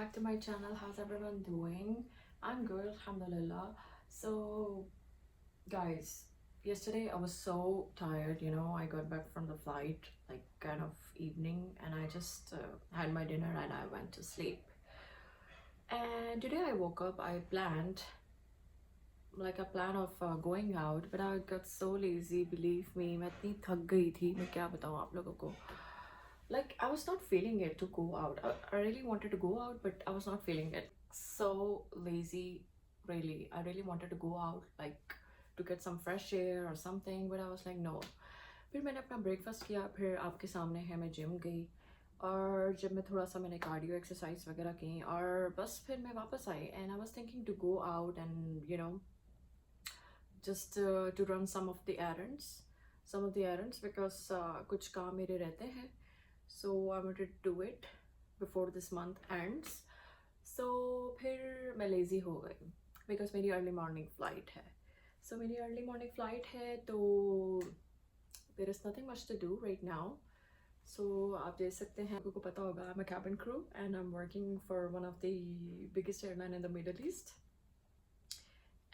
back to my channel. How's everyone doing? I'm good, alhamdulillah. So, guys, yesterday I was so tired, I got back from the flight, like kind of evening, and I just had my dinner and I went to sleep. And today I woke up, I planned like a plan of going out, but I got so lazy, believe me. मैं इतनी थक गई थी, मैं क्या बताऊँ आप लोगों को. Like I was not feeling it to go out. I really wanted to go out, but I was not feeling it. So lazy, really. I really wanted to go out, like to get some fresh air or something, but I was like no. फिर मैंने अपना breakfast किया, फिर आपके सामने है मैं gym गई, और जब मैं थोड़ा सा मैंने कार्डियो एक्सरसाइज वगैरह की, और बस फिर मैं वापस आई and I was thinking to go out and just to run some of the errands because कुछ काम मेरे रहते हैं, so I wanted to do it before this month ends. So फिर मैं lazy हो गई because मेरी early morning flight है. So मेरी early morning flight है, तो there is nothing much to do right now. So आप देख सकते हैं, आपको पता होगा, I'm a cabin crew and I'm working for one of the biggest airline in the Middle East.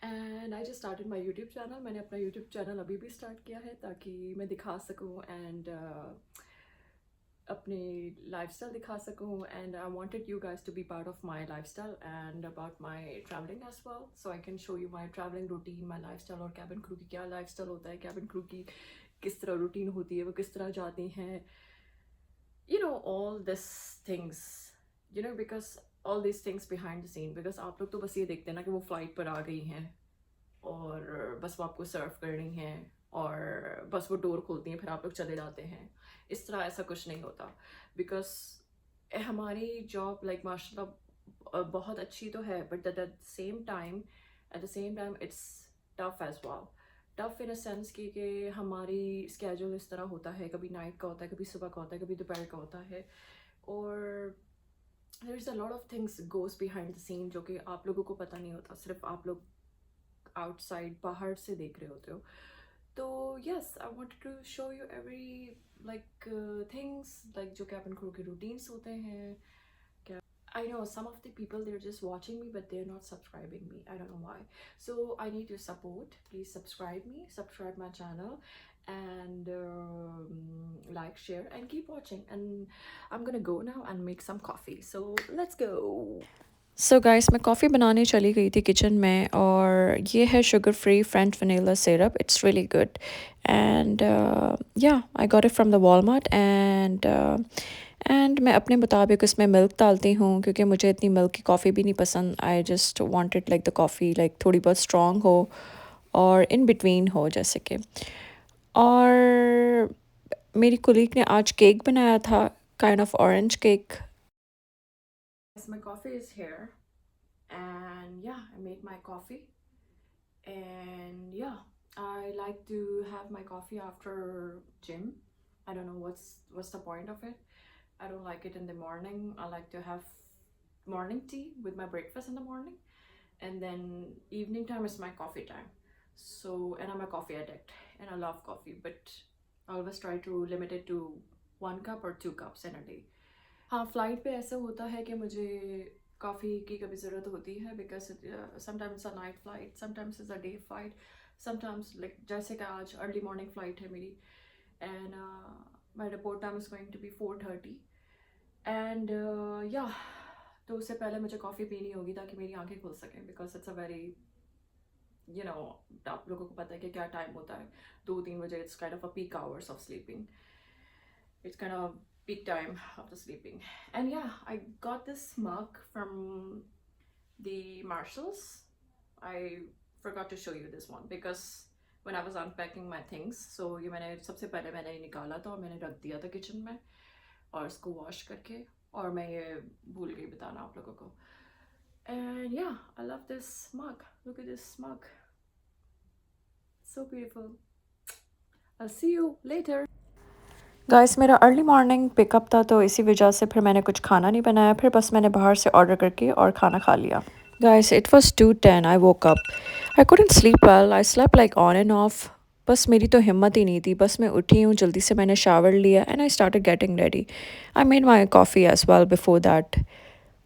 And I just started my YouTube channel. मैंने अपना YouTube channel अभी भी स्टार्ट किया है ताकि मैं दिखा सकूँ एंड अपनी लाइफस्टाइल दिखा सकूँ, and I wanted you guys to be part of my lifestyle and about my travelling as well. So I can show you my travelling routine, my lifestyle, और कैबिन क्रू की क्या lifestyle होता है, cabin crew की किस तरह routine होती है, वो किस तरह जाती हैं, all this things, because all these things behind the scene. because आप लोग तो बस ये देखते हैं ना कि वो फ्लाइट पर आ गई हैं और बस वो आपको सर्व कर रही हैं और बस वो डोर खोलती हैं, फिर आप लोग चले जाते हैं. इस तरह ऐसा कुछ नहीं होता. बिकॉज हमारी जॉब लाइक माशाल्लाह बहुत अच्छी तो है, but at the same time it's tough as well. Tough in a sense कि हमारी स्केड्यूल इस तरह होता है, कभी नाइट का होता है, कभी सुबह का होता है, कभी दोपहर का होता है, और there is a lot of things goes behind the scene जो कि आप लोगों को पता नहीं होता, सिर्फ आप लोग आउटसाइड बाहर से देख रहे होते हो. तो yes, I wanted to show you every like things, like जो कैबिन क्रू के रूटीन्स होते हैं. I know some of the people, they're just watching me but they're not subscribing me. I don't know why. So I need your support. Please subscribe me, subscribe my channel, and like, share, and keep watching. And I'm gonna go now and make some coffee. So let's go. So guys, मैं coffee बनाने चली गई थी kitchen में, और ये है sugar free French vanilla syrup. It's really good and yeah I got it from the Walmart. And मैं अपने मुताबिक उसमें मिल्क डालती हूँ क्योंकि मुझे इतनी मिल्क की कॉफ़ी भी नहीं पसंद. I just wanted like the coffee like थोड़ी बहुत स्ट्रॉन्ग हो और इन बिटवीन हो जैसे कि. और मेरी कुलीग ने आज केक बनाया था, kind of orange cake. My coffee is here, and yeah, I made my coffee, and yeah, I like to have my coffee after gym. I don't know what's the point of it. I don't like it in the morning. I like to have morning tea with my breakfast in the morning, and then evening time is my coffee time. So, and I'm a coffee addict and I love coffee, but I always try to limit it to 1 cup or 2 cups in a day. हाँ, flight पे ऐसा होता है कि मुझे coffee की कभी ज़रूरत होती है, because sometimes a night flight, sometimes is a day flight, sometimes like जैसे कि आज अर्ली मॉर्निंग फ़्लाइट है मेरी, and my report time is going to be 4:30, and yeah, तो उससे पहले मुझे कॉफ़ी पीनी होगी ताकि मेरी आंखें खुल सकें, बिकॉज इट्स अ वेरी आप लोगों को पता है कि क्या टाइम होता है, 2-3 बजे. It's kind of a peak hours of sleeping. It's kind of peak time after sleeping. And yeah, I got this mug from the Marshalls. I forgot to show you this one because when I was unpacking my things, so ये मैंने सबसे पहले मैंने निकाला था और मैंने रख दिया था किचन में और इसको वॉश करके, और मैं ये भूल गई बताना आप लोगों को. And yeah, I love this mug. Look at this mug. So beautiful. I'll see you later. Guys, मेरा अर्ली मॉर्निंग पिकअप था, तो इसी वजह से फिर मैंने कुछ खाना नहीं बनाया, फिर बस मैंने बाहर से ऑर्डर करके और खाना खा लिया. Guys, it was 2:10. I woke up. I couldn't sleep well. I slept like on end of. बस मेरी तो हिम्मत ही नहीं थी. बस मैं उठी हूँ, जल्दी से मैंने शावर लिया and I started getting ready. I made my coffee as well before that.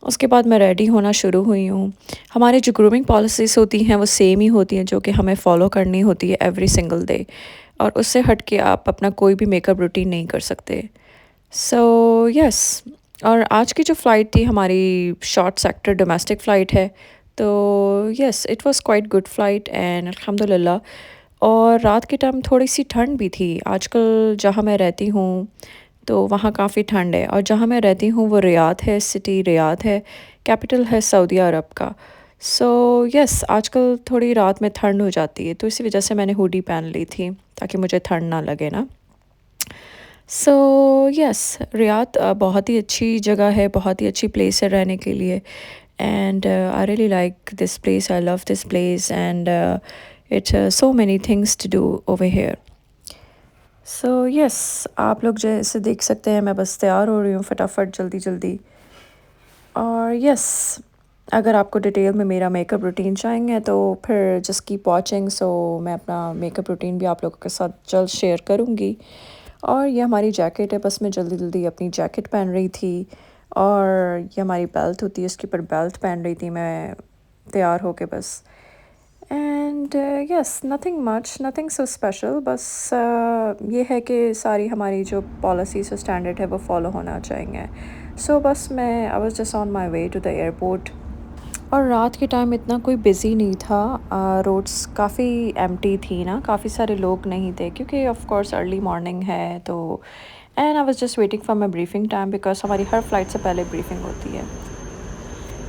उसके बाद मैं रेडी होना शुरू हुई हूँ। हमारी जो ग्रूमिंग पॉलिसीज़ होती हैं वो सेम ही होती हैं जो कि हमें फ़ॉलो करनी होती है एवरी सिंगल डे, और उससे हट के आप अपना कोई भी मेकअप रूटीन नहीं कर सकते। सो यस, और आज की जो फ़्लाइट थी हमारी शॉर्ट सेक्टर डोमेस्टिक फ़्लाइट है, तो yes it was quite good flight and अल्हम्दुलिल्लाह। और रात के टाइम थोड़ी-सी ठंड भी थी। आजकल जहाँ मैं रहती हूँ, तो वहाँ काफ़ी ठंड है, और जहाँ मैं रहती हूँ वो रियाद है, सिटी रियाद है, कैपिटल है सऊदी अरब का। सो यस, आजकल थोड़ी रात में ठंड हो जाती है, तो इसी वजह से मैंने हुडी पहन ली थी, ताकि मुझे ठंड ना लगे ना। सो यस, रियाद बहुत ही अच्छी जगह है, बहुत ही अच्छी प्लेस है रहने के लिए। And I really like this place, I love this place, and it's so many things to do over here. So yes, आप लोग जैसे देख सकते हैं मैं बस तैयार हो रही हूँ फटाफट जल्दी जल्दी। और यस, अगर आपको डिटेल में मेरा मेकअप रूटीन चाहेंगे तो फिर जस्ट कीप वॉचिंग। सो मैं अपना मेकअप रूटीन भी आप लोगों के साथ जल्द शेयर करूँगी। और ये हमारी जैकेट है, बस मैं जल्दी जल्दी अपनी जैकेट पहन रही थी। और ये हमारी बेल्ट होती है, उसके ऊपर बेल्ट पहन रही थी मैं तैयार होके बस। And yes, nothing much, nothing so special, बस ये है कि सारी हमारी जो पॉलिसीज़ और स्टैंडर्ड है वो फॉलो होना चाहिए। सो बस मैं I was just on my way to the airport. और रात के टाइम इतना कोई बिज़ी नहीं था, रोड्स काफ़ी एम्प्टी थी ना, काफ़ी सारे लोग नहीं थे क्योंकि ऑफ कोर्स अर्ली मॉर्निंग है तो। And I was just waiting for my briefing time, because हमारी हर फ्लाइट से पहले ब्रीफिंग होती है।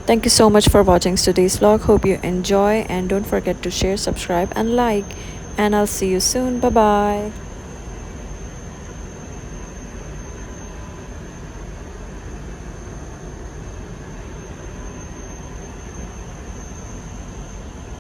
Thank you so much for watching today's vlog. Hope you enjoy, and don't forget to share, subscribe and like, and I'll see you soon. Bye bye.